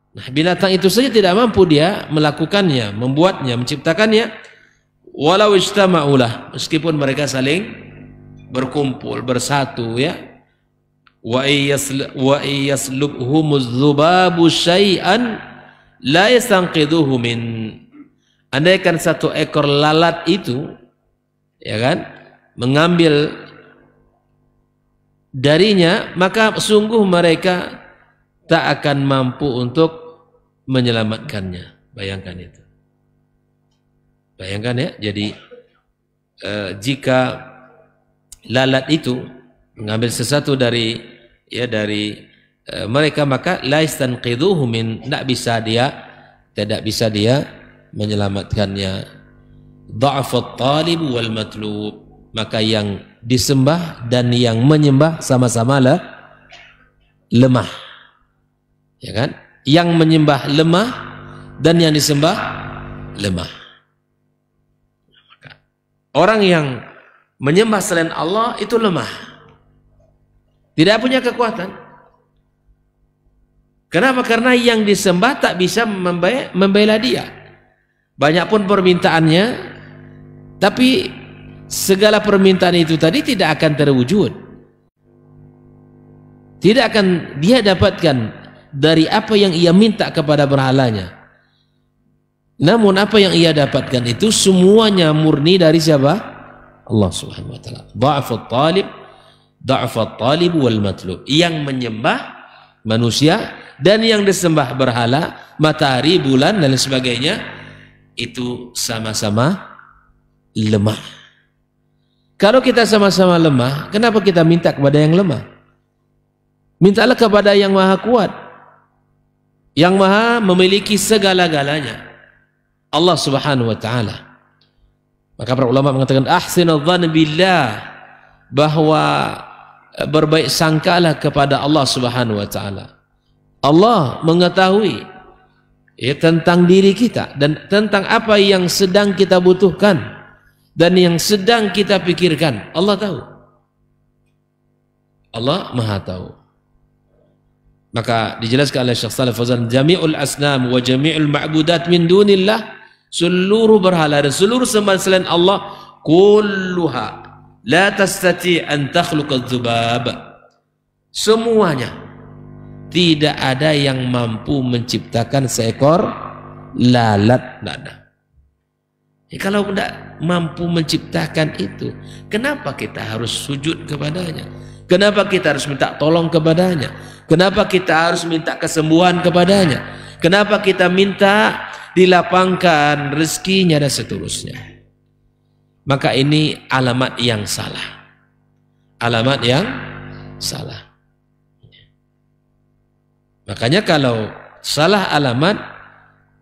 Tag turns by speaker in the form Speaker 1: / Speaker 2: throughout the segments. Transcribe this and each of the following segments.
Speaker 1: Nah, binatang itu saja tidak mampu dia melakukannya, membuatnya, menciptakannya. Walau ijtama'ulah, meskipun mereka saling berkumpul, bersatu ya. Wa yaslubhumuz dzubabu syai'an la yastanqidhuhu min. Andaikan satu ekor lalat itu ya kan mengambil darinya, maka sungguh mereka tak akan mampu untuk menyelamatkannya. Bayangkan itu. Bayangkan ya, jadi jika lalat itu mengambil sesuatu dari mereka, maka la yastanqidhuhu min, tidak bisa dia menyelamatkannya. Dha'fat talib wal matlub, maka yang disembah dan yang menyembah sama-sama lemah. Ya kan? Yang menyembah lemah dan yang disembah lemah. Maka orang yang menyembah selain Allah itu lemah. Tidak punya kekuatan. Kenapa? Karena yang disembah tak bisa membela dia. Banyak pun permintaannya, tapi segala permintaan itu tadi tidak akan terwujud. Tidak akan dia dapatkan dari apa yang ia minta kepada berhalanya. Namun apa yang ia dapatkan itu semuanya murni dari siapa? Allah Subhanahu wa taala. Dha'fat talib wal matlub. Yang menyembah manusia dan yang disembah berhala, matahari, bulan dan sebagainya, itu sama-sama lemah. Kalau kita sama-sama lemah, kenapa kita minta kepada yang lemah? Mintalah kepada yang maha kuat, yang maha memiliki segala-galanya, Allah Subhanahu wa ta'ala. Maka para ulama mengatakan ahsinadz dzan billah, bahwa berbaik sangkalah kepada Allah Subhanahu wa ta'ala. Allah mengetahui tentang diri kita dan tentang apa yang sedang kita butuhkan dan yang sedang kita pikirkan. Allah tahu. Allah maha tahu. Maka dijelaskan oleh Syekh Shalih Fauzan, jami'ul asnam wa jami'ul ma'budat min dunillah, seluruh berhala dan seluruh sembahan selain Allah, kulluha la tastati' an takhluqa dzubab, semuanya tidak ada yang mampu menciptakan seekor lalat. Tidak ada. Kalau tidak mampu menciptakan itu, kenapa kita harus sujud kepadanya? Kenapa kita harus minta tolong kepadanya? Kenapa kita harus minta kesembuhan kepadanya? Kenapa kita minta dilapangkan rezekinya dan seterusnya? Maka ini alamat yang salah. Alamat yang salah. Makanya kalau salah alamat,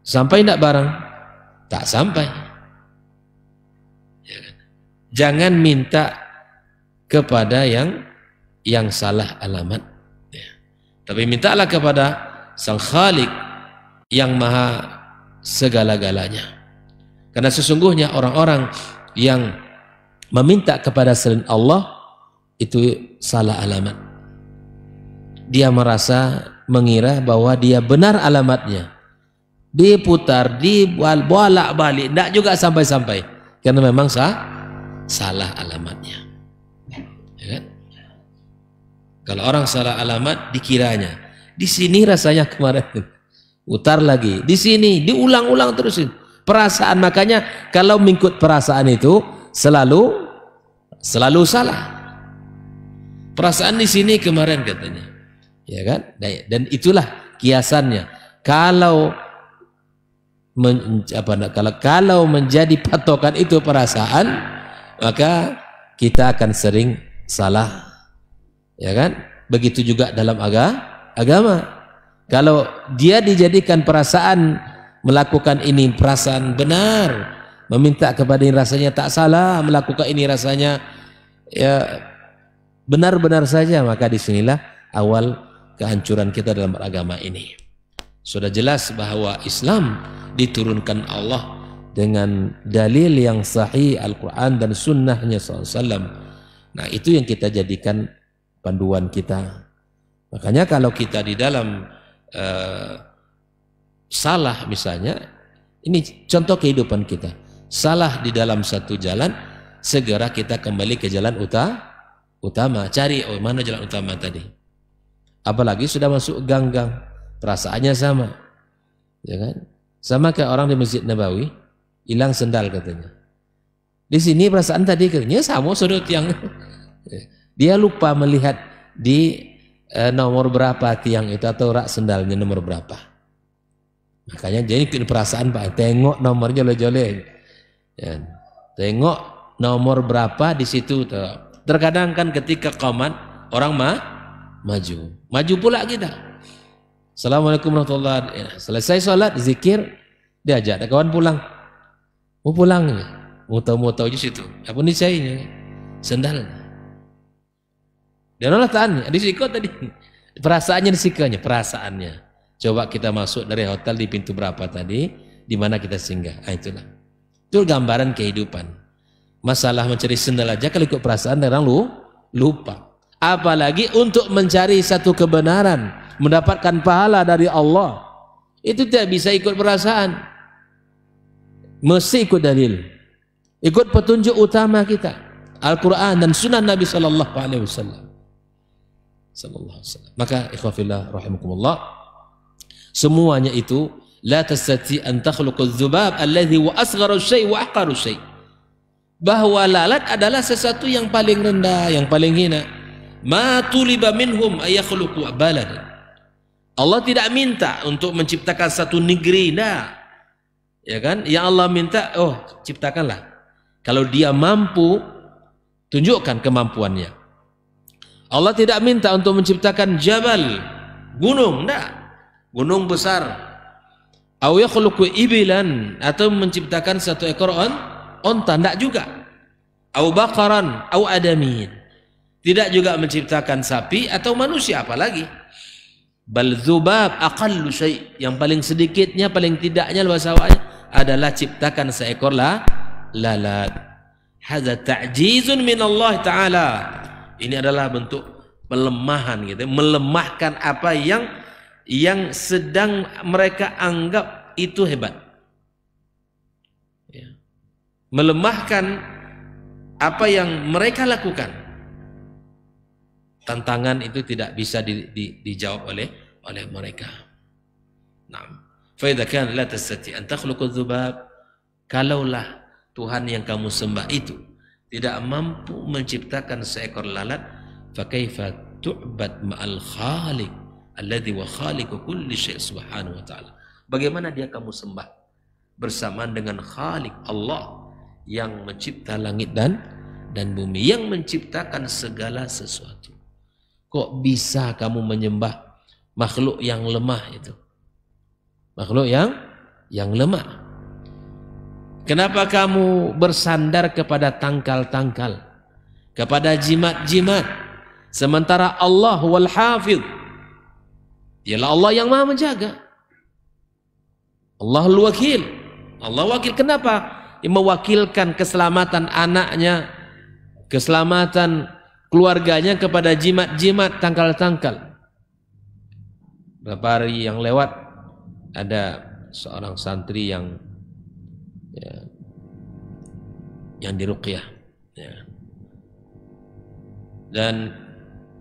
Speaker 1: sampai tidak barang? Tak sampai. Jangan minta kepada yang salah alamat. Tapi mintalah kepada Sang Khalik yang maha segala-galanya. Karena sesungguhnya orang-orang yang meminta kepada selain Allah itu salah alamat. Dia merasa mengira bahwa dia benar alamatnya, diputar, dibolak-balik, tidak juga sampai-sampai, karena memang salah alamatnya. Ya kan? Kalau orang salah alamat, dikiranya di sini rasanya kemarin, putar lagi, di sini diulang-ulang terusin perasaan. Makanya kalau mengikut perasaan itu selalu salah. Perasaan di sini kemarin katanya. Ya kan? Dan itulah kiasannya. Kalau menjadi patokan itu perasaan, maka kita akan sering salah. Ya kan? Begitu juga dalam agama. Kalau dia dijadikan perasaan melakukan ini perasaan benar, meminta kepada ini rasanya tak salah, melakukan ini rasanya ya benar-benar saja, maka disinilah awal kehancuran kita dalam beragama ini. Sudah jelas bahwa Islam diturunkan Allah dengan dalil yang sahih Al-Quran dan sunnahnya SAW. Nah, itu yang kita jadikan panduan kita. Makanya kalau kita di dalam salah misalnya, ini contoh kehidupan kita, salah di dalam satu jalan, segera kita kembali ke jalan utama, cari mana jalan utama tadi. Apalagi sudah masuk gang-gang, perasaannya sama, ya kan? Sama kayak orang di Masjid Nabawi hilang sendal katanya. Di sini perasaan tadi katanya sama sudut yang dia lupa melihat di nomor berapa tiang itu atau rak sendalnya nomor berapa. Makanya jadi perasaan Pak, tengok nomornya jole-jole. Ya. Tengok nomor berapa di situ. Terkadang kan ketika qomat orang maju pula kita. Assalamualaikum warahmatullahi wabarakatuh. Selesai sholat, zikir, diajak kawan pulang. Mau pulang ya? Muta-muta di situ. Apa nih cainya? Sendal. Dan Allah tanya, disiko tadi. Perasaannya disikanya, perasaannya. Coba kita masuk dari hotel di pintu berapa tadi, di mana kita singgah. Itulah. Itu gambaran kehidupan. Masalah mencari sendal aja kalau ikut perasaan orang lupa. Apalagi untuk mencari satu kebenaran, mendapatkan pahala dari Allah. Itu tidak bisa ikut perasaan. Mesti ikut dalil. Ikut petunjuk utama kita, Al-Quran dan Sunnah Nabi Sallallahu Alaihi Wasallam. Maka ikhwafillah rahimakumullah, semuanya itu la tastati an takhluqu dzubab alladhi wa asgharu syai' wa ahqaru syai'. Bahwa lalat adalah sesuatu yang paling rendah, yang paling hina. Ma tuliba minhum ayakhluqu baladan. Allah tidak minta untuk menciptakan satu negeri, nah. Ya kan? Yang Allah minta, ciptakanlah. Kalau dia mampu, tunjukkan kemampuannya. Allah tidak minta untuk menciptakan jabal, gunung, enggak. Gunung besar. Aw yakhluqu ibilan, atau menciptakan satu ekor onta, enggak juga. Aw baqaran, aw adamin. Tidak juga menciptakan sapi atau manusia, apalagi. Bal dzubab aqallu syai', yang paling sedikitnya, paling tidaknya bahasa awalnya adalah ciptakan seekor lalat. Hadza ta'jizun min Allah Ta'ala. Ini adalah bentuk pelemahan gitu, melemahkan apa yang sedang mereka anggap itu hebat. Ya. Melemahkan apa yang mereka lakukan. Tantangan itu tidak bisa dijawab oleh mereka. Naam. Fa idza kana la tastati an takhluqu dzubab, kalaulah Tuhan yang kamu sembah itu tidak mampu menciptakan seekor lalat, fa kaifa tu'bad ma'al khaliq alladhi wa khaliqu kulli syai' subhanahu wa ta'ala. Bagaimana dia kamu sembah bersamaan dengan Khaliq Allah yang mencipta langit dan bumi, yang menciptakan segala sesuatu. Kok bisa kamu menyembah makhluk yang lemah itu? Makhluk yang lemah. Kenapa kamu bersandar kepada tangkal-tangkal, kepada jimat-jimat, sementara Allah wal hafidh, ialah Allah yang maha menjaga. Allahul wakil, Allah wakil. Kenapa? Mewakilkan keselamatan anaknya, keselamatan keluarganya kepada jimat-jimat, tangkal-tangkal. Beberapa hari yang lewat ada seorang santri yang diruqyah, ya. Dan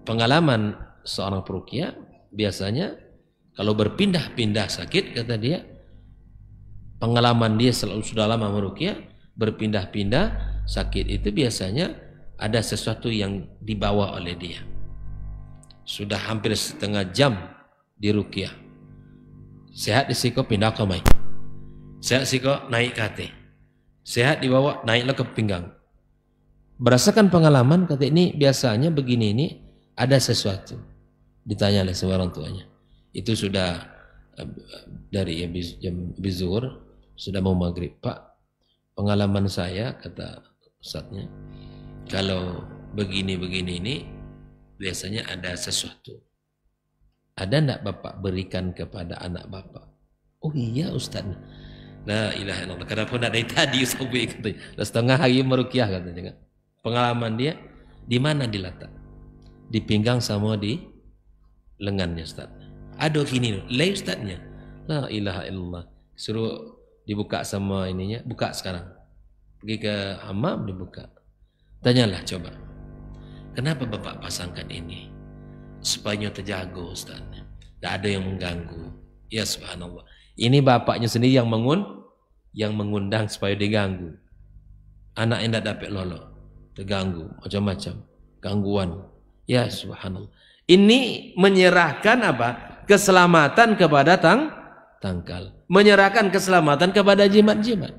Speaker 1: pengalaman seorang peruqyah biasanya kalau berpindah-pindah sakit, kata dia, pengalaman dia sudah lama meruqyah, berpindah-pindah sakit itu biasanya ada sesuatu yang dibawa oleh dia. Sudah hampir setengah jam diruqyah, sehat disiko pindah ke mai, sehat siko naik ke hati, sehat dibawa naiklah ke pinggang. Berdasarkan pengalaman, kata ini biasanya begini, ini ada sesuatu. Ditanya oleh seorang tuanya. Itu sudah dari jam zuhur, sudah mau maghrib. Pak, pengalaman saya, kata ustadznya, kalau begini-begini ini biasanya ada sesuatu. Ada enggak bapak berikan kepada anak bapak? Oh iya ustadz. La ilaha illallah. Kenapa enggak dari tadi sampai katanya. Setengah hari meruqyah katanya. Pengalaman dia di mana diletak? Di pinggang sama di lengannya ustaz. Aduh gini, lay ustaznya. La ilaha illallah. Suruh dibuka sama ininya, buka sekarang. Pergi ke hammam dibuka. Tanyalah coba. Kenapa Bapak pasangkan ini? Supaya terjaga Ustaz. Tidak ada yang mengganggu. Ya subhanallah. Ini bapaknya sendiri yang mengundang supaya diganggu. Anak yang tidak dapat lolo, terganggu, macam-macam, gangguan. Ya subhanallah. Ini menyerahkan apa? Keselamatan kepada tangkal. Menyerahkan keselamatan kepada jimat-jimat.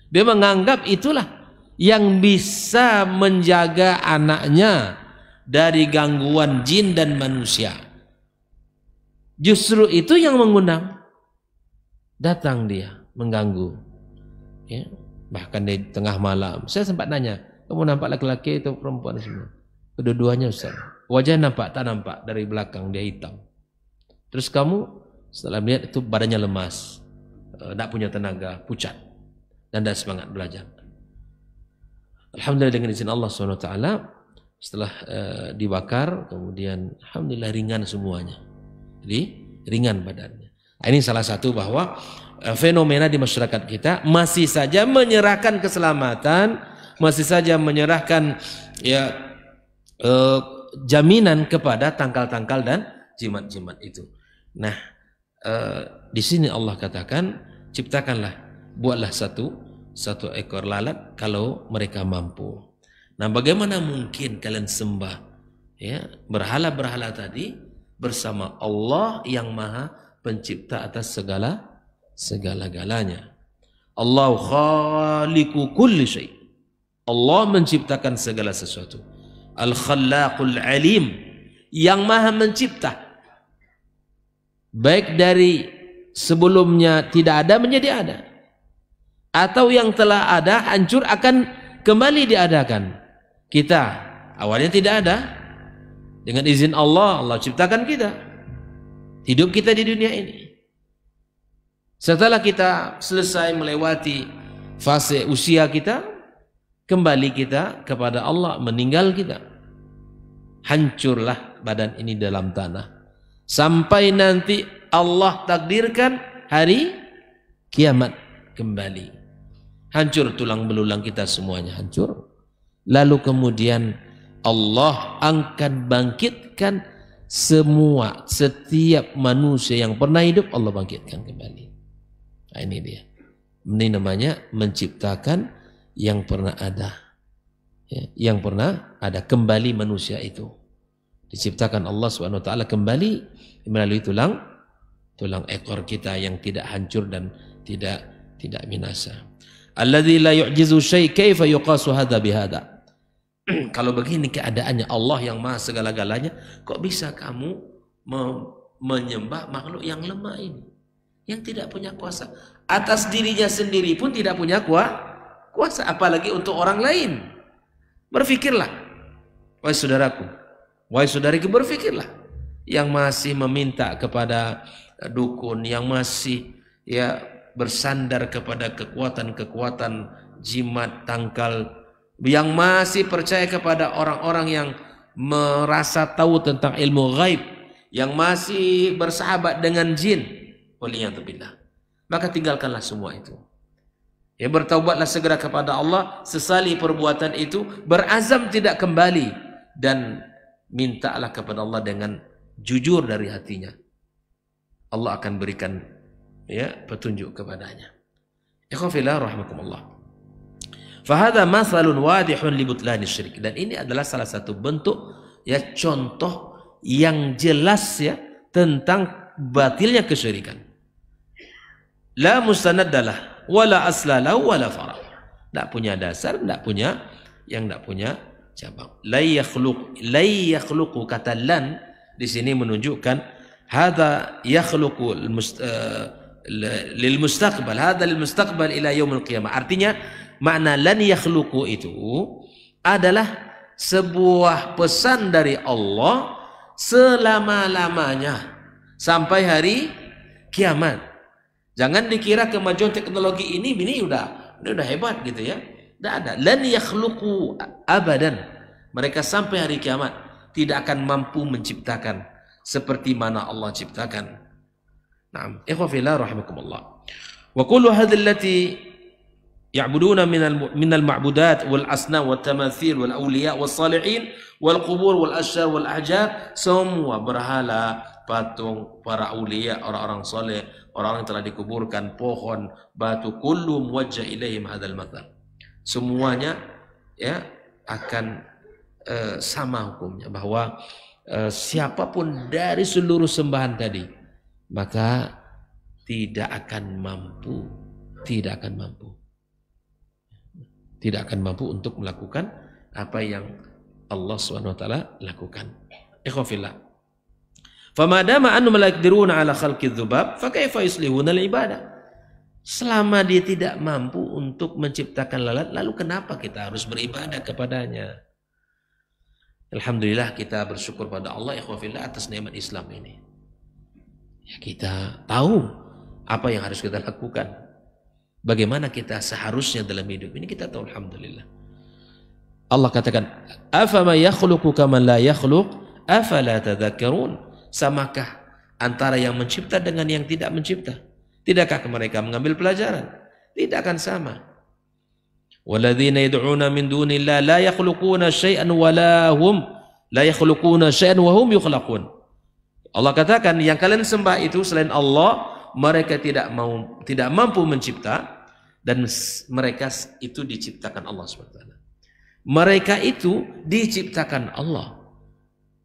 Speaker 1: Dia menganggap itulah yang bisa menjaga anaknya dari gangguan jin dan manusia. Justru itu yang mengundang. Datang dia mengganggu. Ya. Bahkan di tengah malam, saya sempat nanya, kamu nampak laki-laki atau perempuan semua? Kedua-duanya Ustaz. Wajah nampak, tak nampak, dari belakang dia hitam. Terus kamu setelah melihat itu badannya lemas, tidak punya tenaga, pucat, dan tidak semangat belajar. Alhamdulillah dengan izin Allah SWT, setelah dibakar, kemudian alhamdulillah ringan semuanya. Jadi ringan badannya. Ini salah satu bahwa fenomena di masyarakat kita masih saja menyerahkan keselamatan, masih saja menyerahkan ya jaminan kepada tangkal-tangkal dan jimat-jimat itu. Nah, di sini Allah katakan, ciptakanlah, buatlah satu ekor lalat kalau mereka mampu. Nah, bagaimana mungkin kalian sembah ya berhala-berhala tadi bersama Allah yang Maha Pencipta atas segala-galanya. Allah khaliqu kulli syai. Allah menciptakan segala sesuatu. Al-Khallaqul Alim, yang Maha Mencipta. Baik dari sebelumnya tidak ada menjadi ada, atau yang telah ada hancur akan kembali diadakan. Kita awalnya tidak ada, dengan izin Allah, Allah ciptakan kita. Hidup kita di dunia ini. Setelah kita selesai melewati fase usia kita, kembali kita kepada Allah, meninggal kita. Hancurlah badan ini dalam tanah. Sampai nanti Allah takdirkan hari kiamat kembali. Hancur tulang belulang kita semuanya, hancur. Lalu kemudian Allah akan bangkitkan setiap manusia yang pernah hidup, Allah bangkitkan kembali. Nah, ini dia. Ini namanya menciptakan yang pernah ada. Ya, yang pernah ada, kembali manusia itu. Diciptakan Allah SWT kembali melalui tulang ekor kita yang tidak hancur dan tidak binasa. Alladzi la yu'jizu syai' kaifa yuqasu hadza bihadza. Kalau begini keadaannya Allah yang Maha segala-galanya, kok bisa kamu menyembah makhluk yang lemah ini, yang tidak punya kuasa atas dirinya sendiri pun tidak punya kuasa, apalagi untuk orang lain. Berfikirlah, wahai saudaraku, wahai saudariku, berfikirlah. Yang masih meminta kepada dukun, yang masih ya bersandar kepada kekuatan-kekuatan jimat, tangkal, yang masih percaya kepada orang-orang yang merasa tahu tentang ilmu ghaib, yang masih bersahabat dengan jin, waliyadzubillah, maka tinggalkanlah semua itu. Ya, bertaubatlah segera kepada Allah, sesali perbuatan itu, berazam tidak kembali, dan mintalah kepada Allah dengan jujur dari hatinya. Allah akan berikan ya petunjuk kepadanya. Ikhwafillah rahimakumullah. Fahadha mathalun wadihun li butlani syirik. Dan ini adalah salah satu bentuk ya contoh yang jelas ya tentang batilnya kesyirikan. La mustanaddalah wala aslalahu wala farah. Tidak punya dasar, tidak punya cabang. La yakhluqu kata lan di sini menunjukkan hadza yakhluqu lil mustaqbal, hadza lil mustaqbal ila yaumil qiyamah. Artinya makna lan yakhluqu itu adalah sebuah pesan dari Allah selama-lamanya sampai hari kiamat. Jangan dikira kemajuan teknologi ini udah hebat gitu ya. Tidak ada. Lan yakhluqu abadan. Mereka sampai hari kiamat tidak akan mampu menciptakan seperti mana Allah ciptakan. Na'am, ikhwafillah rahimakumullah. Wa kullu hadhihi allati ya'buduna minal ma'budat wal asnam wat tamathil wal awliya was salihin wal qubur wal asyar wal ahjar, semua berhala, patung, para aulia, orang-orang soleh, orang-orang yang telah dikuburkan, pohon, batu, kullu muwajjah ilaihim hadzal mathal. Semuanya ya akan sama hukumnya, bahwa siapapun dari seluruh sembahan tadi maka tidak akan mampu untuk melakukan apa yang Allah SWT lakukan. Ikhwafillah. Famadama annahum la yaqdiruna ala khalqidz dzubab, fa kaifa yuslihuna al-ibadah? Selama dia tidak mampu untuk menciptakan lalat, lalu kenapa kita harus beribadah kepadanya? Alhamdulillah kita bersyukur pada Allah ikhwafillah atas nikmat Islam ini. Ya, kita tahu apa yang harus kita lakukan. Bagaimana kita seharusnya dalam hidup ini kita tahu, alhamdulillah. Allah katakan, "Afama yakhluqu kama la yakhluq, afala tadhakkarun?" Samakah antara yang mencipta dengan yang tidak mencipta? Tidakkah mereka mengambil pelajaran? Tidak akan sama. Walladzina yad'una min dunillahi la yakhluquna syai'an wa hum yukhlaqun. Allah katakan yang kalian sembah itu selain Allah, mereka tidak mampu mencipta, dan mereka itu diciptakan Allah SWT. Mereka itu diciptakan Allah,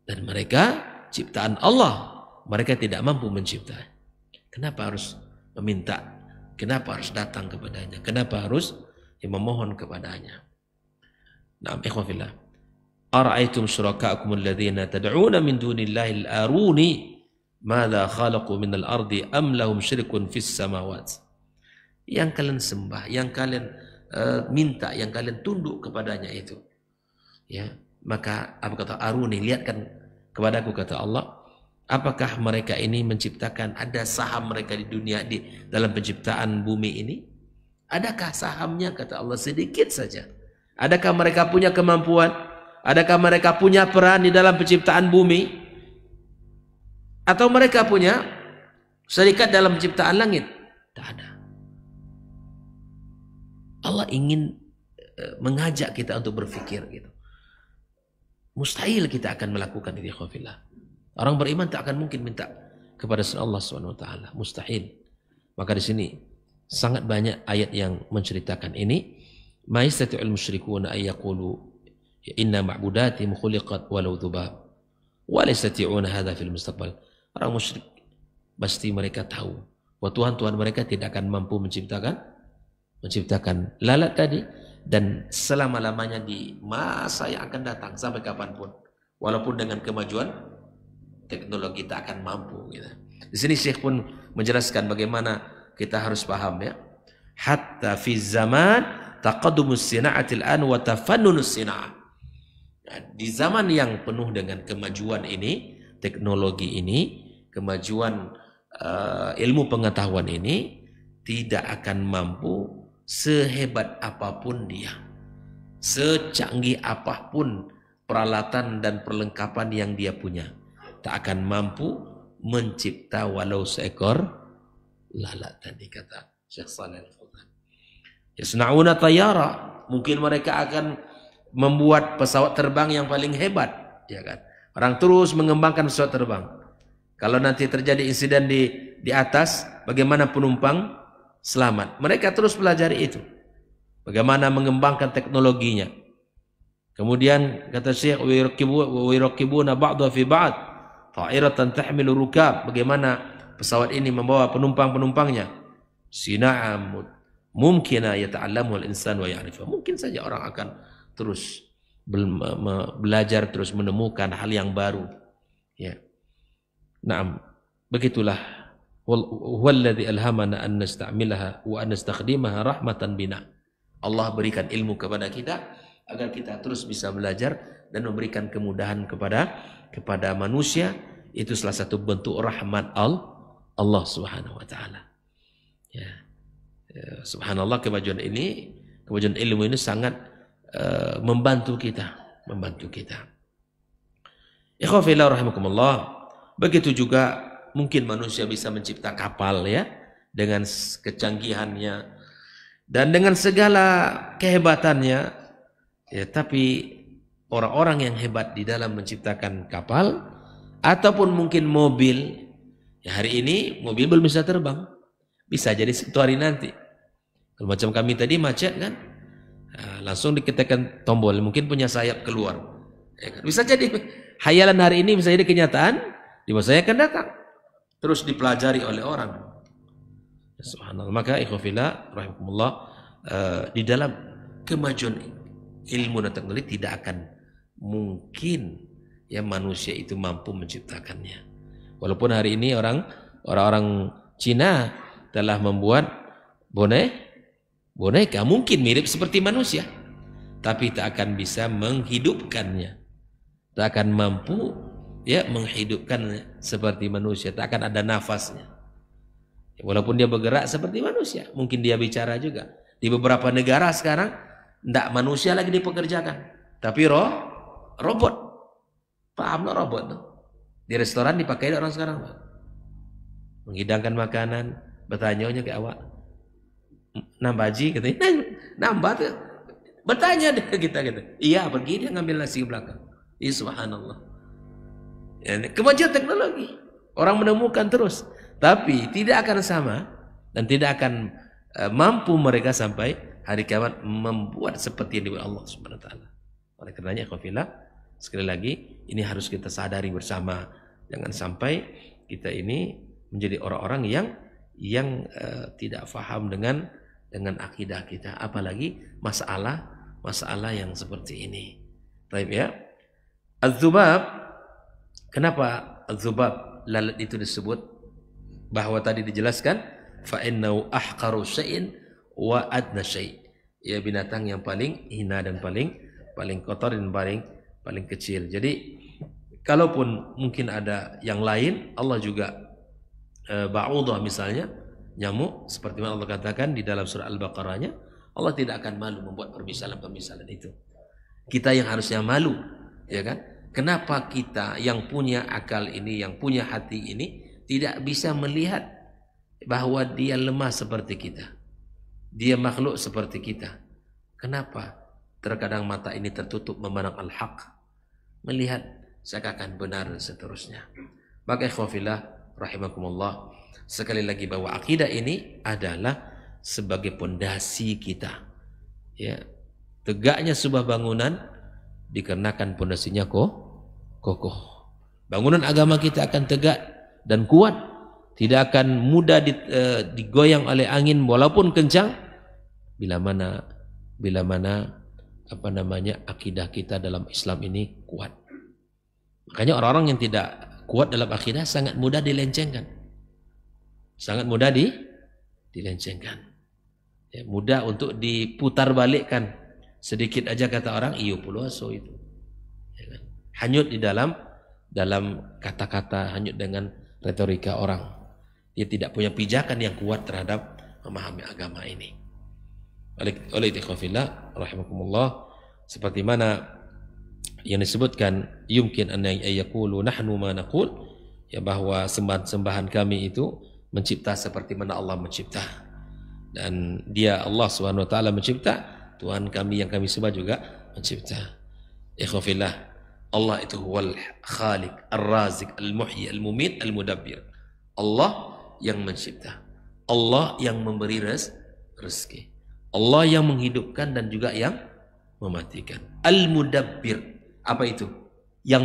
Speaker 1: dan mereka ciptaan Allah. Mereka tidak mampu mencipta. Kenapa harus meminta? Kenapa harus datang kepadanya? Kenapa harus memohon kepadanya? Naam ikhwafillah. Ara'aytum syuraka'akum alladhina tad'una min dunillahi al-aruni madza khalaqu minal ardi am lahum syirkun fis samawat. Yang kalian sembah, yang kalian minta, yang kalian tunduk kepadanya itu, ya, maka apa kata aruni, lihatkan kepadaku, kata Allah, apakah mereka ini menciptakan, ada saham mereka di dunia, di dalam penciptaan bumi ini? Adakah sahamnya, kata Allah, sedikit saja? Adakah mereka punya kemampuan? Adakah mereka punya peran di dalam penciptaan bumi? Atau mereka punya serikat dalam penciptaan langit? Tidak ada. Allah ingin mengajak kita untuk berpikir gitu. Mustahil kita akan melakukan itu, ikhwafillah. Orang beriman tak akan mungkin minta kepada Allah SWT. Mustahil. Maka di sini sangat banyak ayat yang menceritakan ini. Ma yastati'ul musyrikuuna ay yaqulu inna ma'budati khuliqat walau dzubab wa la yastati'una hadza fil mustaqbal. Orang musyrik pasti mereka tahu bahwa Tuhan mereka tidak akan mampu menciptakan lalat tadi, dan selama-lamanya di masa yang akan datang sampai kapanpun, walaupun dengan kemajuan teknologi tak akan mampu gitu. Di sini Syekh pun menjelaskan bagaimana kita harus paham, ya, hatta fi zaman taqaddumus sina'atil an wa tafannunus sina'ah. Nah, di zaman yang penuh dengan kemajuan ini, teknologi ini, kemajuan ilmu pengetahuan ini, tidak akan mampu sehebat apapun dia, secanggih apapun peralatan dan perlengkapan yang dia punya, tak akan mampu mencipta walau seekor lalat tadi, kata Syekh Shalih Al-Fauzan. Yasna'una tayyara, mungkin mereka akan membuat pesawat terbang yang paling hebat, ya kan? Orang terus mengembangkan pesawat terbang. Kalau nanti terjadi insiden di atas, bagaimana penumpang selamat? Mereka terus pelajari itu, bagaimana mengembangkan teknologinya. Kemudian kata Syekh, wa yuraqibuna ba'dha fi ba'd ta'iratan tahmilu rukab, bagaimana pesawat ini membawa penumpang-penumpangnya. Sina'am mungkina yata'allamu al-insan wa ya'rifu. Mungkin saja orang akan terus belajar, terus menemukan hal yang baru, ya. Naam, begitulah. Walladzi alhamana an nasta'milaha wa an nastakhdimaha rahmatan bina. Allah berikan ilmu kepada kita agar kita terus bisa belajar dan memberikan kemudahan kepada manusia. Itu salah satu bentuk rahmat Allah Subhanahu wa taala. Ya. Subhanallah, kemajuan ilmu ini sangat membantu kita. Ikhwafillah rahimakumullah. Begitu juga mungkin manusia bisa mencipta kapal ya, dengan kecanggihannya dan dengan segala kehebatannya ya, tapi orang-orang yang hebat di dalam menciptakan kapal ataupun mungkin mobil ya, hari ini mobil belum bisa terbang, bisa jadi suatu hari nanti. Kalau macam kami tadi macet kan, langsung diketekan tombol, mungkin punya sayap keluar ya kan? Bisa jadi hayalan hari ini bisa jadi kenyataan di masa yang akan datang, terus dipelajari oleh orang. Subhanallah. Maka ikhwafillah rahimakumullah, di dalam kemajuan ilmu dan teknologi tidak akan mungkin ya manusia itu mampu menciptakannya. Walaupun hari ini orang-orang Cina telah membuat boneka mungkin mirip seperti manusia, tapi tak akan bisa menghidupkannya, tak akan mampu ya menghidupkannya seperti manusia, tak akan ada nafasnya. Walaupun dia bergerak seperti manusia, mungkin dia bicara juga. Di beberapa negara sekarang tidak manusia lagi dipekerjakan, tapi robot. Paham no robot no? Di restoran dipakai orang sekarang, menghidangkan makanan, bertanya ke awak, nambah ji, katanya, nambah tuh, bertanya deh kita gitu. Iya, pergi dia ngambil nasi ke belakang. Ya subhanallah. Ya, kemajuan teknologi, orang menemukan terus, tapi tidak akan sama dan tidak akan mampu mereka sampai hari kiamat membuat seperti yang dibuat Allah Subhanahu wa taala. Oleh karenanya ikhwafillah, sekali lagi ini harus kita sadari bersama, jangan sampai kita ini menjadi orang-orang yang tidak faham dengan akidah kita, apalagi masalah yang seperti ini. Baik ya. Az-Zubab, kenapa Az-Zubab lalat itu disebut? Bahwa tadi dijelaskan fa innahu ahqaru syai'in wa adna syai'. Ya, binatang yang paling hina dan paling kotor dan paling kecil. Jadi kalaupun mungkin ada yang lain, Allah juga ba'udah misalnya, nyamuk, seperti mana Allah katakan di dalam surah Al-Baqarahnya, Allah tidak akan malu membuat permisalan itu. Kita yang harusnya malu, ya kan? Kenapa kita yang punya akal ini, yang punya hati ini tidak bisa melihat bahwa dia lemah seperti kita, dia makhluk seperti kita? Kenapa terkadang mata ini tertutup memandang al-haq, melihat seakan benar dan seterusnya? Maka ikhwafillah rahimakumullah, sekali lagi bahwa akidah ini adalah sebagai pondasi kita. Ya, tegaknya sebuah bangunan dikarenakan pondasinya kokoh. Bangunan agama kita akan tegak dan kuat, tidak akan mudah digoyang oleh angin walaupun kencang, bila mana akidah kita dalam Islam ini kuat. Makanya orang-orang yang tidak kuat dalam akidah sangat mudah dilencengkan, sangat mudah dilencengkan, ya, mudah untuk diputar balikkan sedikit aja, kata orang iyo puloso itu, ya kan? Hanyut di dalam kata-kata, hanyut dengan retorika orang. Dia tidak punya pijakan yang kuat terhadap memahami agama ini. Oleh ikhwafillah rahimakumullah, seperti mana yang disebutkan yumkin an yaqulu nahnu ma naqul, ya, bahwa sembahan kami itu mencipta seperti mana Allah mencipta, dan dia Allah Subhanahu wa taala mencipta, Tuhan kami yang kami sembah juga mencipta. Ikhwafillah, Allah itu huwal khaliq, ar-razik, al-muhyi, al-mumit, al-mudabbir. Allah yang mencipta, Allah yang memberi rezeki, Allah yang menghidupkan dan juga yang mematikan. Al-mudabbir, apa itu? Yang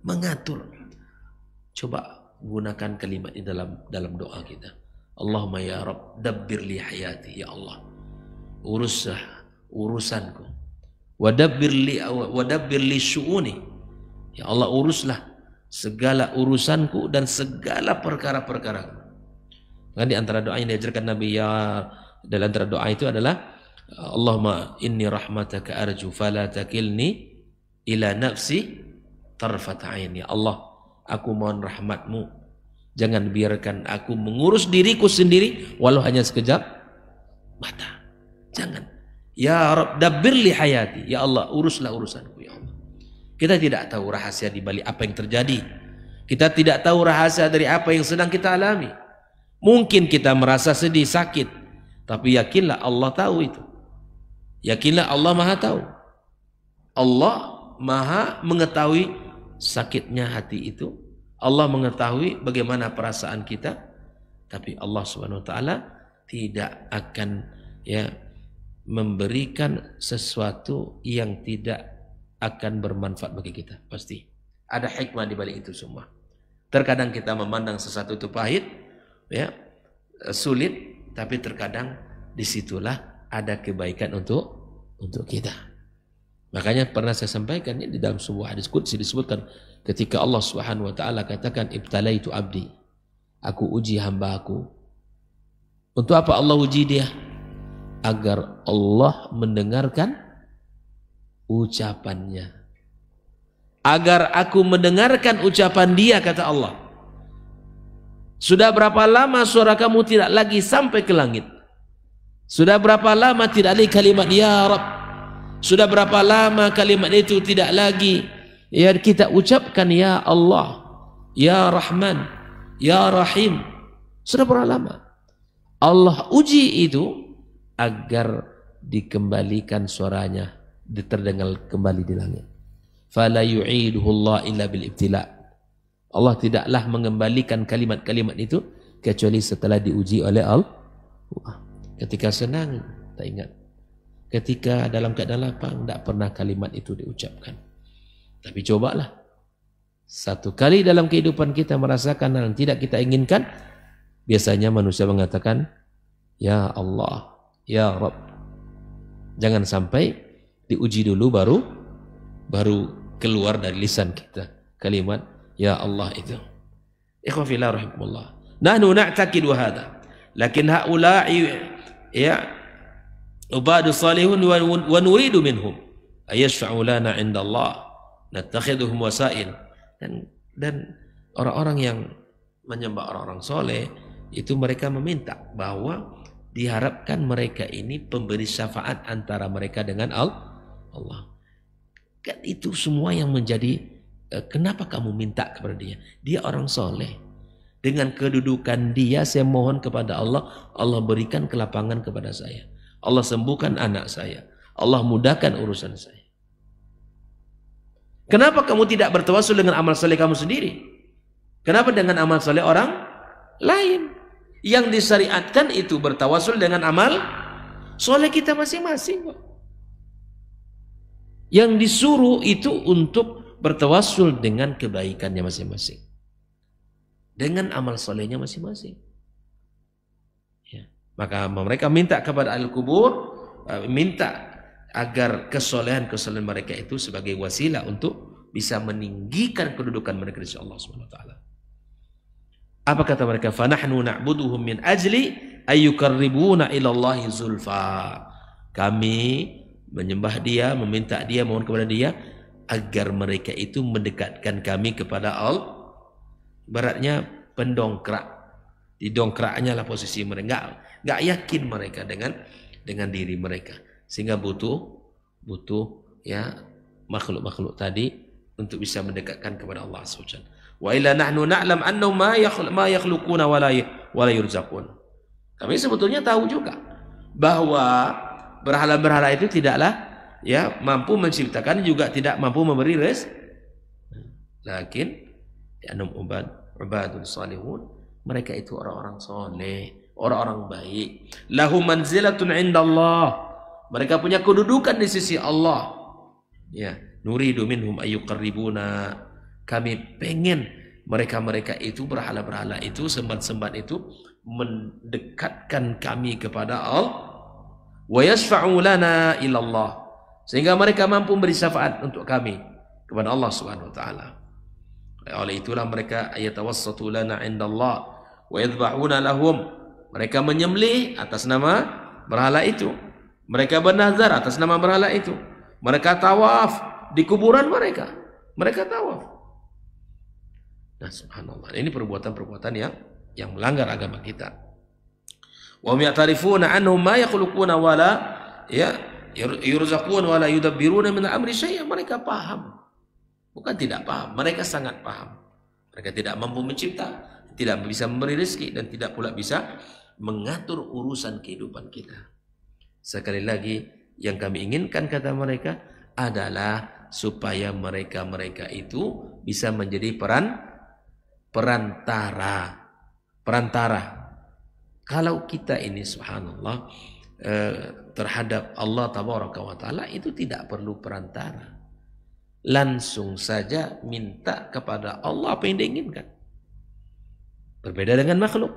Speaker 1: mengatur. Coba gunakan kalimat ini dalam doa kita. Allahumma ya Rabb dabbir li hayati, ya Allah, uruslah urusanku. Wadabbir li syu'uni, ya Allah, uruslah segala urusanku dan segala perkara-perkara. Kan di antara doa yang diajarkan Nabi, ya, dalam antara doa itu adalah Allahumma inni rahmataka arju fala takilni ila nafsi tarfat ain. Ya Allah, aku mohon rahmatmu, jangan biarkan aku mengurus diriku sendiri walau hanya sekejap mata. Jangan. Ya Rabb dabbir li hayati, ya Allah, uruslah urusanku, ya Allah. Kita tidak tahu rahasia di balik apa yang terjadi Kita tidak tahu rahasia dari apa yang sedang kita alami. Mungkin kita merasa sedih, sakit, tapi yakinlah Allah tahu itu. Yakinlah Allah Maha tahu. Allah Maha mengetahui sakitnya hati itu. Allah mengetahui bagaimana perasaan kita. Tapi Allah Subhanahu wa taala tidak akan memberikan sesuatu yang tidak akan bermanfaat bagi kita. Pasti ada hikmah di balik itu semua. Terkadang kita memandang sesuatu itu pahit, sulit, tapi terkadang disitulah ada kebaikan untuk kita. Makanya pernah saya sampaikan di dalam sebuah hadis qudsi disebutkan ketika Allah Subhanahu wa taala katakan ibtalaitu abdi, aku uji hamba aku. Untuk apa Allah uji dia? Agar Allah mendengarkan ucapannya. Agar aku mendengarkan ucapan dia, kata Allah. Sudah berapa lama suara kamu tidak lagi sampai ke langit? Sudah berapa lama tidak lagi kalimat ya Rabb? Sudah berapa lama kalimat itu tidak lagi kita ucapkan ya Allah, ya Rahman, ya Rahim? Sudah berapa lama? Allah uji itu agar dikembalikan suaranya, terdengar kembali di langit. Fala yu'iduhu Allah illa bil ibtila. Allah tidaklah mengembalikan kalimat-kalimat itu kecuali setelah diuji oleh Allah. Ketika senang tak ingat, ketika dalam keadaan lapang tak pernah kalimat itu diucapkan. Tapi cobalah satu kali dalam kehidupan kita merasakan yang tidak kita inginkan. Biasanya manusia mengatakan ya Allah, ya Rabb. Jangan sampai diuji dulu baru keluar dari lisan kita kalimat ya Allah itu. Ikhwan fillah rahimakumullah. Nahnu na'taqidu hadha. Lakin haula'i ubadu salihun wa nuridu minhum ayashfa'u lana 'inda Allah nattakhidhuhum wasail. Dan orang-orang yang menyembah orang-orang soleh itu mereka meminta bahwa diharapkan mereka ini pemberi syafaat antara mereka dengan Allah. Kan itu semua yang menjadi kenapa kamu minta kepada dia? Dia orang soleh. Dengan kedudukan dia saya mohon kepada Allah, Allah berikan kelapangan kepada saya. Allah sembuhkan anak saya. Allah mudahkan urusan saya. Kenapa kamu tidak bertawassul dengan amal soleh kamu sendiri? Kenapa dengan amal soleh orang lain? Yang disyariatkan itu bertawassul dengan amal soleh kita masing-masing. Yang disuruh itu untuk bertawassul dengan kebaikannya masing-masing, dengan amal solehnya masing-masing. Maka mereka minta kepada ahli kubur, minta agar kesolehan-kesolehan mereka itu sebagai wasilah untuk bisa meninggikan kedudukan mereka di sisi Allah Subhanahu wa taala. Apa kata mereka? Fanahnu na'buduhum min ajli ayyukarribuna ila Allahi zulfa. Kami menyembah dia, meminta dia, mohon kepada dia agar mereka itu mendekatkan kami kepada Allah. Baratnya pendongkrak, didongkraknya lah posisi mereka. Nggak yakin mereka dengan diri mereka, sehingga butuh makhluk-makhluk tadi untuk bisa mendekatkan kepada Allah Subhanahu. Wa illa nahnu na'lam annahu ma yakhluquna wa la yurzaqun. Kami sebetulnya tahu juga bahwa berhala-berhala itu tidaklah mampu menciptakan, juga tidak mampu memberi rezeki. Lakin anum ubadul salihun, mereka itu orang-orang soleh, orang-orang baik. Lahum manzilatun indallah, mereka punya kedudukan di sisi Allah. Nuridu minhum ayyuqarribuna, kami pengen mereka itu, berhala-berhala itu, sembat-sembat itu mendekatkan kami kepada Allah. Wa yashfa'u lana ila Allah, sehingga mereka mampu beri syafaat untuk kami kepada Allah Subhanahu wa taala. Oleh itulah mereka ayatawassatu lana indallah wa yadhbahuna lahum, mereka menyembelih atas nama berhala itu, mereka bernazar atas nama berhala itu, mereka tawaf di kuburan mereka tawaf. Nah, subhanallah, ini perbuatan-perbuatan yang melanggar agama kita. Wa ya'tarifuna annahum ma yakhluquna wala yurzaqun wala yudabbiruna min amri syai'an. Mereka paham, bukan tidak paham, mereka sangat paham. Mereka tidak mampu mencipta, tidak bisa memberi rezeki, dan tidak pula bisa mengatur urusan kehidupan kita. Sekali lagi, yang kami inginkan, kata mereka, adalah supaya mereka itu bisa menjadi perantara. Kalau kita ini subhanallah terhadap Allah tabaraka wa taala itu tidak perlu perantara. Langsung saja minta kepada Allah apa yang diinginkan. Berbeda dengan makhluk.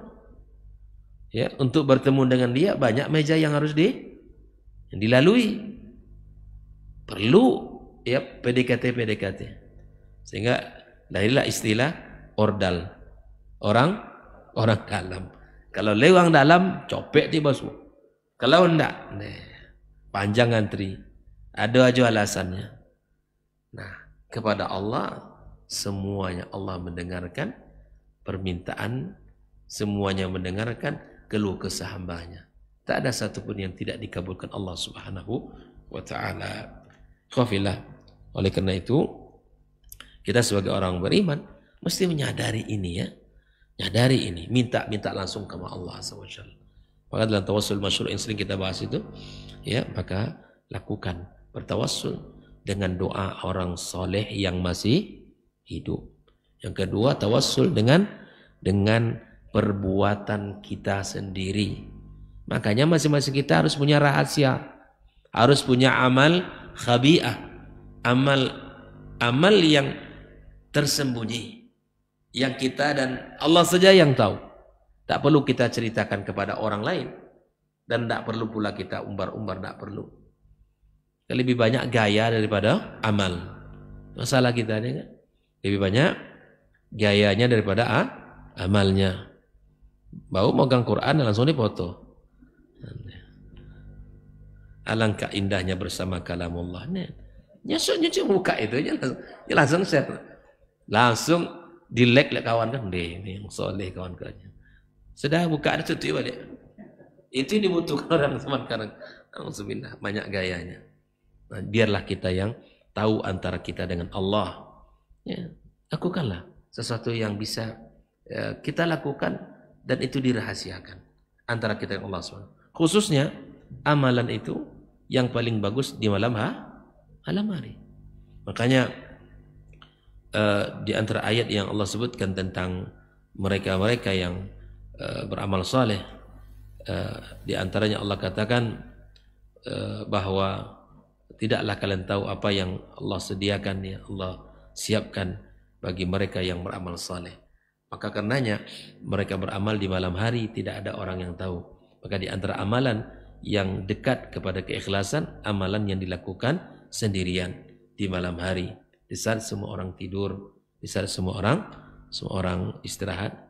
Speaker 1: Ya, untuk bertemu dengan dia banyak meja yang harus dilalui. Perlu ya PDKT. Sehingga lahirlah istilah ordal. Orang dalam. Kalau lewang dalam copek di bosmu. Kalau enggak, panjang antri. Ada aja alasannya. Nah, kepada Allah semuanya Allah mendengarkan permintaan, semuanya mendengarkan keluh kesah hambanya. Tak ada satupun yang tidak dikabulkan Allah Subhanahu wa taala. Khafillah. Oleh karena itu, kita sebagai orang beriman mesti menyadari ini ya. Nyadari ini, minta langsung kepada Allah SWT. Maka dalam tawassul masyhur yang sering kita bahas itu, ya, maka lakukan bertawassul dengan doa orang soleh yang masih hidup. Yang kedua, tawassul dengan perbuatan kita sendiri. Makanya masing-masing kita harus punya rahasia, harus punya amal khabi'ah, amal yang tersembunyi, yang kita dan Allah saja yang tahu. Tak perlu kita ceritakan kepada orang lain, dan tak perlu pula kita umbar-umbar, tak perlu. Lebih banyak gaya daripada amal. Masalah kita ini kan lebih banyak gayanya daripada amalnya. Bau megang Quran langsung dipoto. Alangkah indahnya bersama kalamullah. Nyuci muka itu langsung share. Langsung di-like kawan kan, ini yang soleh kawan-kawannya. Sudah buka ada tutup balik. Itu yang dibutuhkan orang sekarang. Alhamdulillah banyak gayanya. Nah, biarlah kita yang tahu antara kita dengan Allah. Ya, lakukanlah sesuatu yang bisa kita lakukan dan itu dirahasiakan antara kita dengan Allah SWT. Khususnya amalan itu yang paling bagus di malam hari. Makanya di antara ayat yang Allah sebutkan tentang mereka-mereka yang beramal saleh, di antaranya Allah katakan bahwa tidaklah kalian tahu apa yang Allah sediakan, ya Allah siapkan bagi mereka yang beramal saleh. Maka karenanya mereka beramal di malam hari, tidak ada orang yang tahu. Maka di antara amalan yang dekat kepada keikhlasan, amalan yang dilakukan sendirian di malam hari, di saat semua orang tidur, di saat semua orang istirahat,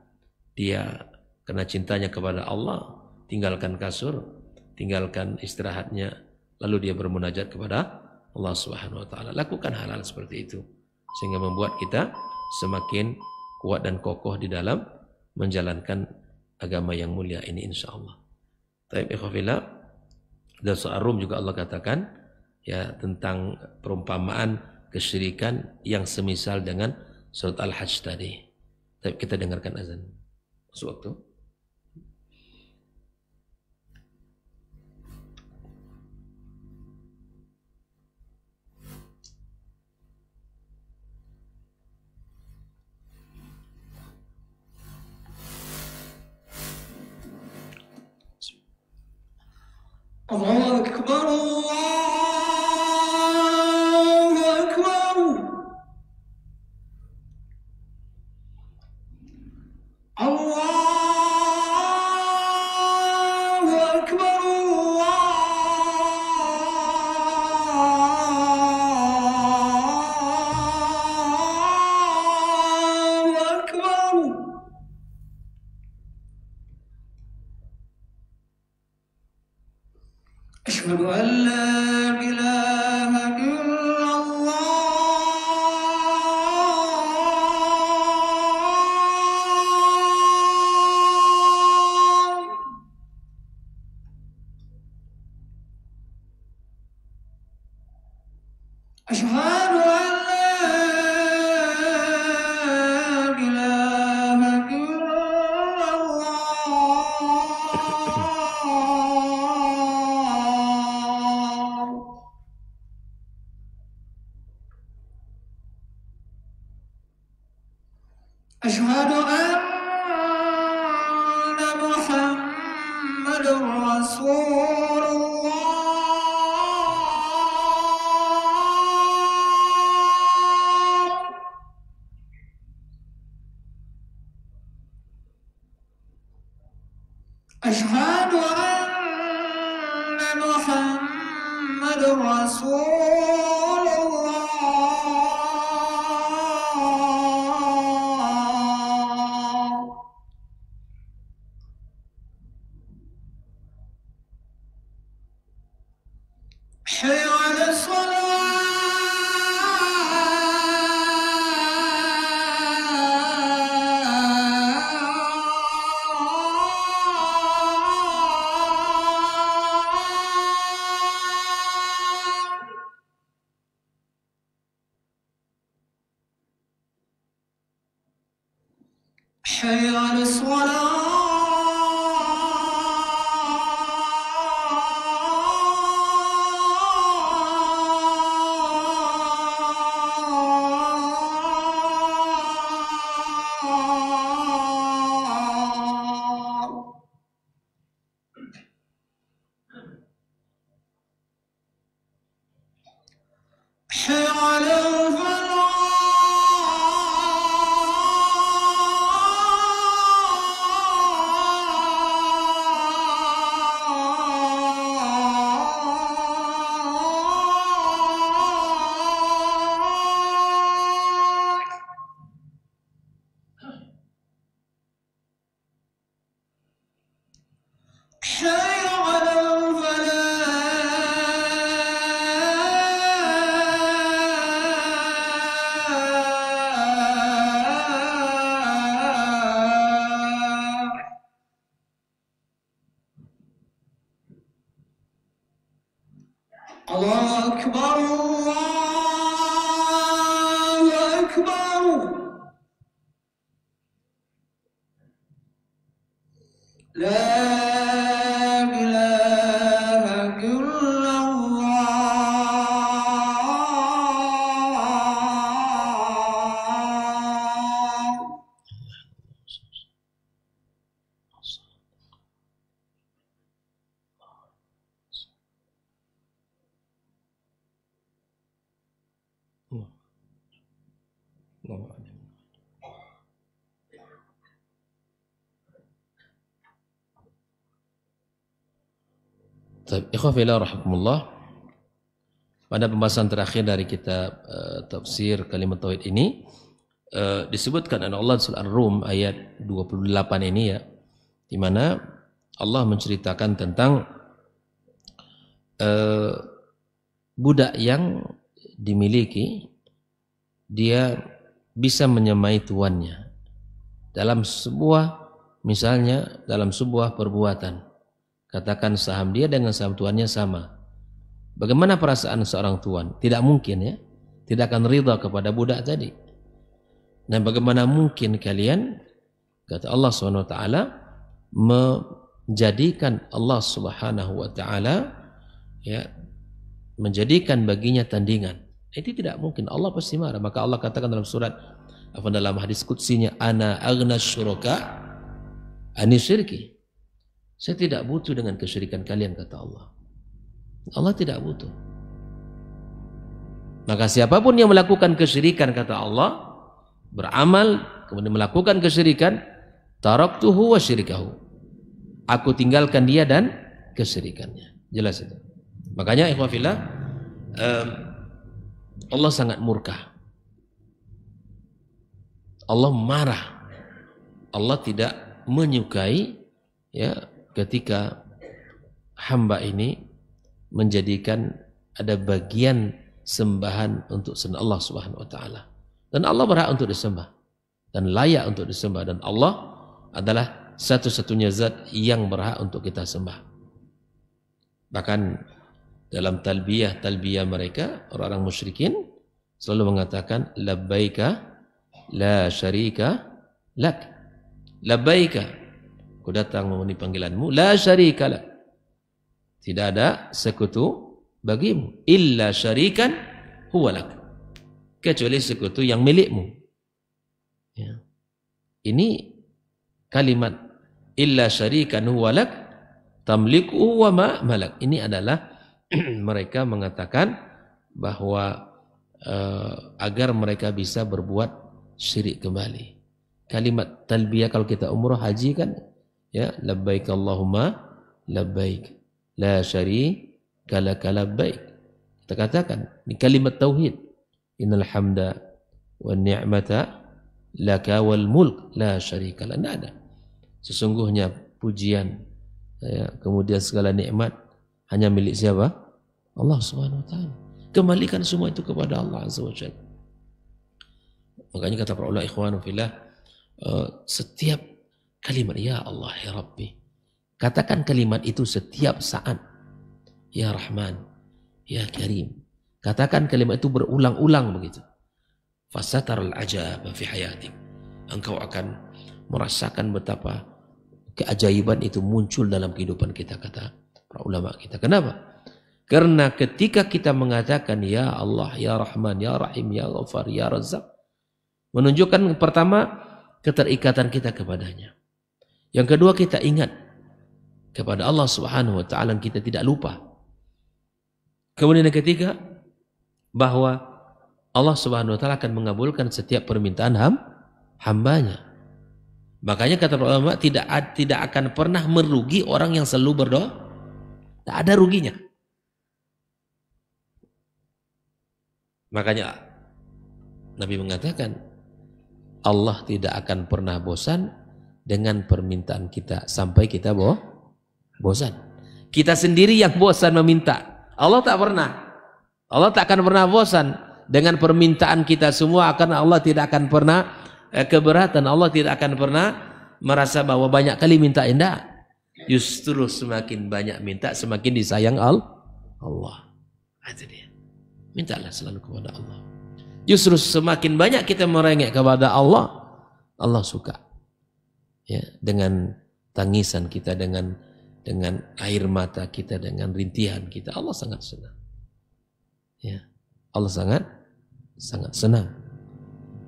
Speaker 1: dia karena cintanya kepada Allah tinggalkan kasur, tinggalkan istirahatnya, lalu dia bermunajat kepada Allah Subhanahu wa taala. Lakukan hal-hal seperti itu sehingga membuat kita semakin kuat dan kokoh di dalam menjalankan agama yang mulia ini insyaallah. Taib ikhwafillah, dan surah Rum juga Allah katakan ya tentang perumpamaan kesyirikan yang semisal dengan surat Al-Hajj tadi. Taib, kita dengarkan azan sewaktu.
Speaker 2: الله أكبر الله أكبر الله أكبر الله أكبر أشهد أن لا إله إلا الله أشهد أن لا إله أشهد أن محمد رسول الله أشهد أن محمد رسول الله حي على الصلاة حي على الصلاة حي على الفلاح حي على الفلاح الله أكبر الله أكبر لا إله إلا الله
Speaker 1: Ikhwah fillah rahimakumullah. Pada pembahasan terakhir dari kitab tafsir kalimat tauhid ini disebutkan oleh Allah surah Ar-Rum ayat 28 ini ya, di mana Allah menceritakan tentang budak yang dimiliki, dia bisa menyamai tuannya dalam sebuah, misalnya dalam sebuah perbuatan. Katakan saham dia dengan saham tuannya sama. Bagaimana perasaan seorang tuan? Tidak mungkin ya. Tidak akan ridha kepada budak tadi. Nah, bagaimana mungkin kalian, kata Allah SWT, menjadikan Allah Subhanahu wa taala ya, menjadikan baginya tandingan. Itu tidak mungkin. Allah pasti marah. Maka Allah katakan dalam surat, dalam hadis qudsinya, ana aghna syuraka ani syirki. Saya tidak butuh dengan kesyirikan kalian, kata Allah. Allah tidak butuh. Maka siapapun yang melakukan kesyirikan, kata Allah, beramal kemudian melakukan kesyirikan, taraktuhu wa syirikahu, aku tinggalkan dia dan kesyirikannya. Jelas itu. Makanya ikhwah fillah, Allah sangat murka. Allah marah. Allah tidak menyukai ya ketika hamba ini menjadikan ada bagian sembahan untuk selain Allah Subhanahu wa taala. Dan Allah berhak untuk disembah dan layak untuk disembah, dan Allah adalah satu-satunya zat yang berhak untuk kita sembah. Bahkan dalam talbiyah mereka, orang-orang musyrikin selalu mengatakan labbaika la syarika lak. Labbaika, aku datang memenuhi panggilanmu, la syarika lak, tidak ada sekutu bagimu, illa syarikan huwa lak, kecuali sekutu yang milikmu ya. Ini kalimat illa syarikan huwa lak tamliku wa ma malak. Ini adalah mereka mengatakan bahwa agar mereka bisa berbuat syirik kembali. Kalimat talbiyah kalau kita umrah haji kan ya, labbaik Allahumma labbaik la syarika lak labbaik. Kita katakan ini kalimat tauhid. Innal hamda wan ni'mata laka wal mulk la syarika lak. Tidak ada. Sesungguhnya pujian ya, kemudian segala nikmat hanya milik siapa? Allah Subhanahu wa taala. Kembalikan semua itu kepada Allah Azza wa Jalla. Makanya kata para ulama ikhwanu fillah, setiap kalimat ya Allah ya Rabbi, katakan kalimat itu setiap saat. Ya Rahman, ya Karim. Katakan kalimat itu berulang-ulang begitu. Fasataral ajaba fi hayatik. Engkau akan merasakan betapa keajaiban itu muncul dalam kehidupan kita, kata para ulama kita. Kenapa? Karena ketika kita mengatakan ya Allah, ya Rahman, ya Rahim, ya Ghafar, ya Razzaq, menunjukkan pertama keterikatan kita kepadanya. Yang kedua kita ingat kepada Allah Subhanahu wa taala, kita tidak lupa. Kemudian yang ketiga bahwa Allah Subhanahu wa taala akan mengabulkan setiap permintaan hambanya. Makanya kata ulama tidak akan pernah merugi orang yang selalu berdoa. Tak ada ruginya. Makanya Nabi mengatakan Allah tidak akan pernah bosan dengan permintaan kita sampai kita bosan. Kita sendiri yang bosan meminta. Allah tak pernah. Allah tak akan pernah bosan dengan permintaan kita semua, akan Allah tidak akan pernah keberatan. Allah tidak akan pernah merasa bahwa banyak kali minta indah. Justru semakin banyak minta semakin disayang Allah. Itu dia. Mintalah selalu kepada Allah. Justru semakin banyak kita merengek kepada Allah, Allah suka. Ya, dengan tangisan kita, dengan air mata kita, dengan rintihan kita, Allah sangat senang. Ya, Allah sangat senang.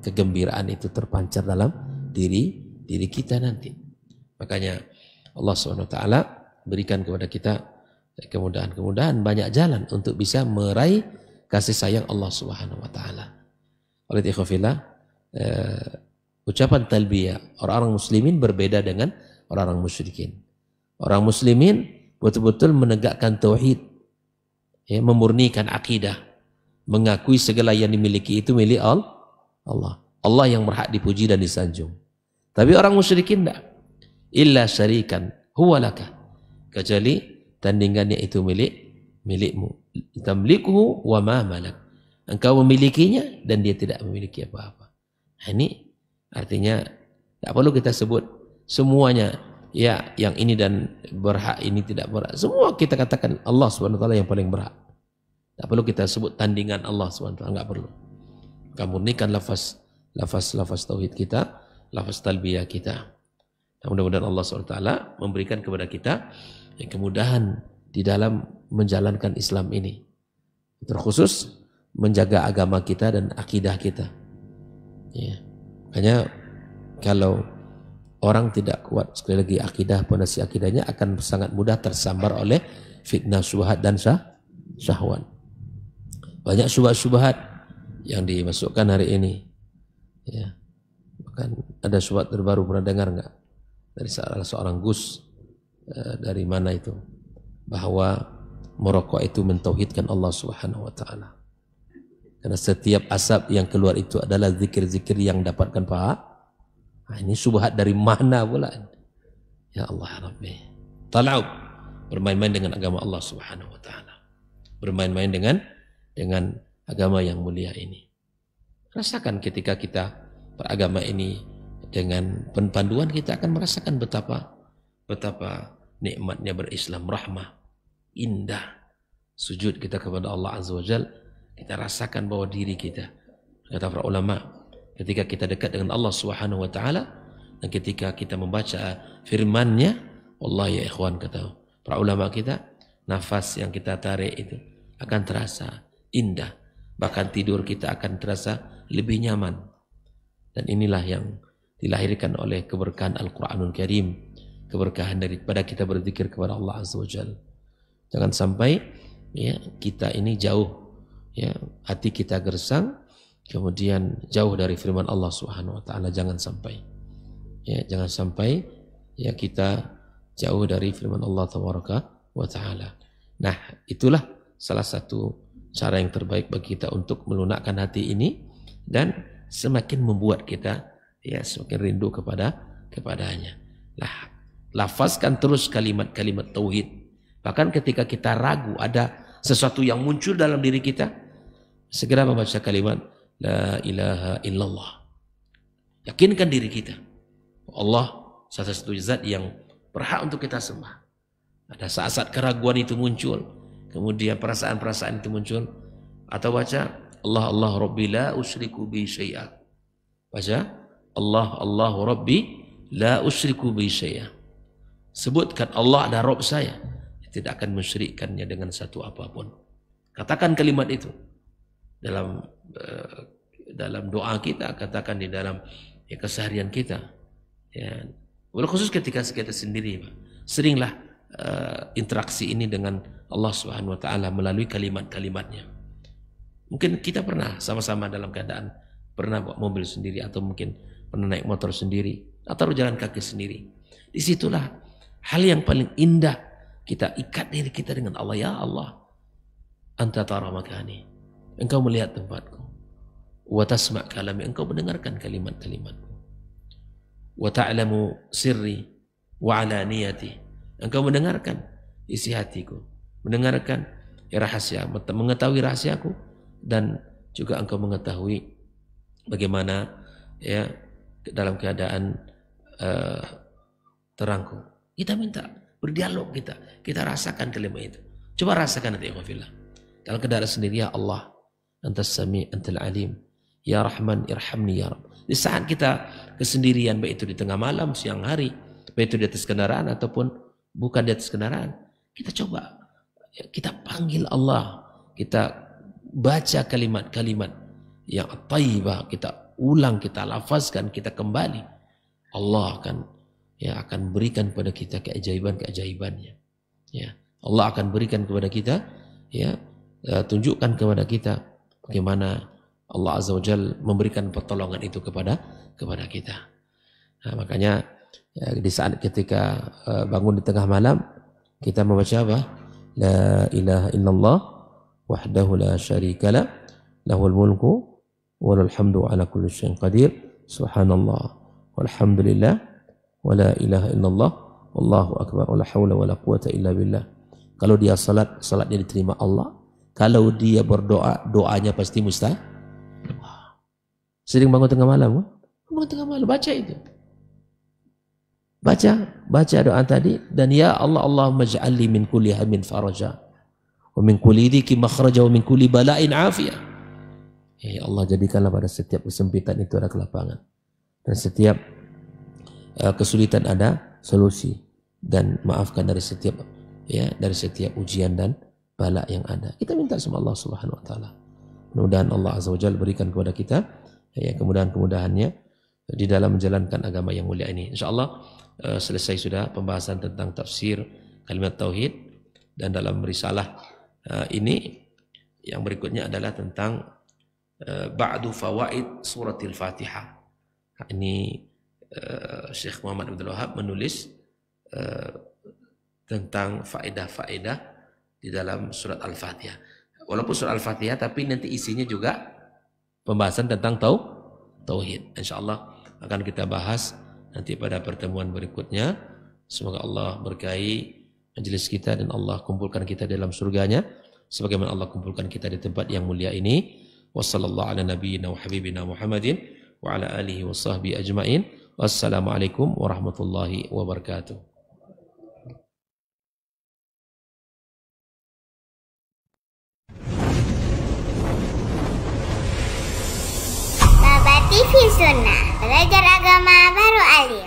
Speaker 1: Kegembiraan itu terpancar dalam diri kita nanti. Makanya Allah SWT berikan kepada kita kemudahan-kemudahan, banyak jalan untuk bisa meraih kasih sayang Allah Subhanahu wa taala. Oleh ikhwafillah, ucapan talbiyah orang-orang muslimin berbeda dengan orang-orang musyrikin. Orang muslimin betul-betul menegakkan tauhid, ya, memurnikan akidah, mengakui segala yang dimiliki itu milik Allah. Allah yang berhak dipuji dan disanjung. Tapi orang musyrikin tidak. Illa syarikan huwa laka. Kecuali tandingannya itu milikmu. Tamlikuhu wa ma malak. Engkau memilikinya dan dia tidak memiliki apa-apa. Nah, ini artinya tak perlu kita sebut semuanya ya, yang ini dan berhak, ini tidak berhak. Semua kita katakan Allah SWT yang paling berhak. Tak perlu kita sebut tandingan Allah SWT, enggak perlu. Kamu murnikan lafaz tauhid kita, lafaz talbiyah kita. Nah, mudah-mudahan Allah SWT memberikan kepada kita kemudahan di dalam menjalankan Islam ini, terkhusus menjaga agama kita dan akidah kita. Ya. Makanya kalau orang tidak kuat sekali lagi akidah, pondasi akidahnya akan sangat mudah tersambar oleh fitnah syubhat dan syahwat. Banyak syubhat yang dimasukkan hari ini. Ya. Bahkan ada syubhat terbaru, pernah dengar enggak? Dari salah seorang Gus, dari mana itu? Bahwa merokok itu mentauhidkan Allah Subhanahu wa taala. Karena setiap asap yang keluar itu adalah zikir-zikir yang dapatkan pahala. Nah, ini syubhat dari mana pula? Ya Allah Rabbi. Tal'ub, bermain-main dengan agama Allah Subhanahu wa taala. Bermain-main dengan agama yang mulia ini. Rasakan ketika kita beragama ini dengan panduan, kita akan merasakan betapa nikmatnya berislam, rahmah, indah. Sujud kita kepada Allah Azza wa Jalla, kita rasakan bahwa diri kita, kata para ulama, ketika kita dekat dengan Allah Subhanahu wa taala dan ketika kita membaca firman-Nya, wallahi ya ikhwan, kata para ulama kita, nafas yang kita tarik itu akan terasa indah, bahkan tidur kita akan terasa lebih nyaman. Dan inilah yang dilahirkan oleh keberkahan Al-Quranul Karim, keberkahan daripada kita berzikir kepada Allah Azza wa Jalla. Jangan sampai ya kita ini jauh, ya hati kita gersang, kemudian jauh dari firman Allah Subhanahu wa taala. Jangan sampai, ya jangan sampai ya kita jauh dari firman Allah Tabaraka wa taala. Nah, itulah salah satu cara yang terbaik bagi kita untuk melunakkan hati ini dan semakin membuat kita ya semakin rindu kepadanya. Lah, lafazkan terus kalimat-kalimat tauhid. Bahkan ketika kita ragu ada sesuatu yang muncul dalam diri kita, segera membaca kalimat la ilaha illallah. Yakinkan diri kita, Allah satu-satu zat yang berhak untuk kita sembah. Ada saat-saat keraguan itu muncul, kemudian perasaan-perasaan itu muncul, atau baca Allah Allah Rabbi la usyriku bi syai'a. Baca Allah Allah Rabbi la usyriku bi syai'a. Sebutkan Allah ada Rabb saya, tidak akan mensyirikkannya dengan satu apapun. Katakan kalimat itu dalam doa kita, katakan di dalam ya, keseharian kita. Ya, khusus ketika kita sendiri, Pak. Seringlah interaksi ini dengan Allah Subhanahu wa taala melalui kalimat-kalimatnya. Mungkin kita pernah sama-sama dalam keadaan pernah bawa mobil sendiri, atau mungkin pernah naik motor sendiri, atau jalan kaki sendiri. Disitulah hal yang paling indah, kita ikat diri kita dengan Allah. Ya Allah, anta tara makani, engkau melihat tempatku. Wa tasma' kalami, engkau mendengarkan kalimat-kalimatku. Wa ta'lamu sirri wa alaniyati, engkau mendengarkan isi hatiku, mendengarkan rahasia, mengetahui rahasiaku, dan juga engkau mengetahui bagaimana ya dalam keadaan terangku. Kita minta berdialog, kita rasakan kalimat itu. Coba rasakan nanti ikhwafillah. Dalam keadaan sendiri, ya Allah, Antas Sami, Antal Alim, Ya Rahman, Irhamni Ya Rabb. Di saat kita kesendirian, baik itu di tengah malam, siang hari, baik itu di atas kendaraan ataupun bukan di atas kendaraan, kita coba, kita panggil Allah, kita baca kalimat-kalimat yang thayyibah, kita ulang, kita lafazkan, kita kembali. Allah akan berikan kepada kita keajaiban-keajaibannya. Ya, Allah akan berikan kepada kita, ya, tunjukkan kepada kita bagaimana Allah Azza wa Jalla memberikan pertolongan itu kepada kita. Nah, makanya ya, di saat ketika bangun di tengah malam, kita membaca apa? La ilaha illallah wahdahu la syarikalah lahul mulku wa lahul hamdu ala kulli syai'in qadir subhanallah walhamdulillah wa la ilaha illallah wallahu akbar wa la haula wa la quwata illa billah. Kalau dia salatnya diterima Allah. Kalau dia berdoa, doanya pasti mustajab. Sering bangun tengah malam, baca itu. Baca doa tadi, dan ya Allah, Allahumma ja'alli min kulli hammin faraja wa min kulli dhiki makhraja wa min kulli bala'in afiyah. Ya Allah, jadikanlah pada setiap kesempitan itu ada kelapangan, dan setiap kesulitan ada solusi, dan maafkan dari setiap ujian dan bala yang ada. Kita minta sama Allah Subhanahu wa taala. Mudah-mudahan Allah Azza wa Jalla berikan kepada kita ya kemudahan-kemudahannya di dalam menjalankan agama yang mulia ini. Insyaallah selesai sudah pembahasan tentang tafsir kalimat tauhid, dan dalam risalah ini yang berikutnya adalah tentang ba'du fawaid suratil Fatihah. Ini Syekh Muhammad Abdul Wahab menulis tentang faedah-faedah di dalam surat Al-Fatihah. Walaupun surat Al-Fatihah, tapi nanti isinya juga pembahasan tentang tauhid. Insyaallah akan kita bahas nanti pada pertemuan berikutnya. Semoga Allah berkahi majelis kita dan Allah kumpulkan kita dalam surganya sebagaimana Allah kumpulkan kita di tempat yang mulia ini. Wassallallahu ala nabiyyina wa habibina Muhammadin wa ala alihi wa sahbihi ajmain. Wassalamualaikum warahmatullahi wabarakatuh.
Speaker 3: TV Sunnah, belajar agama baru alim.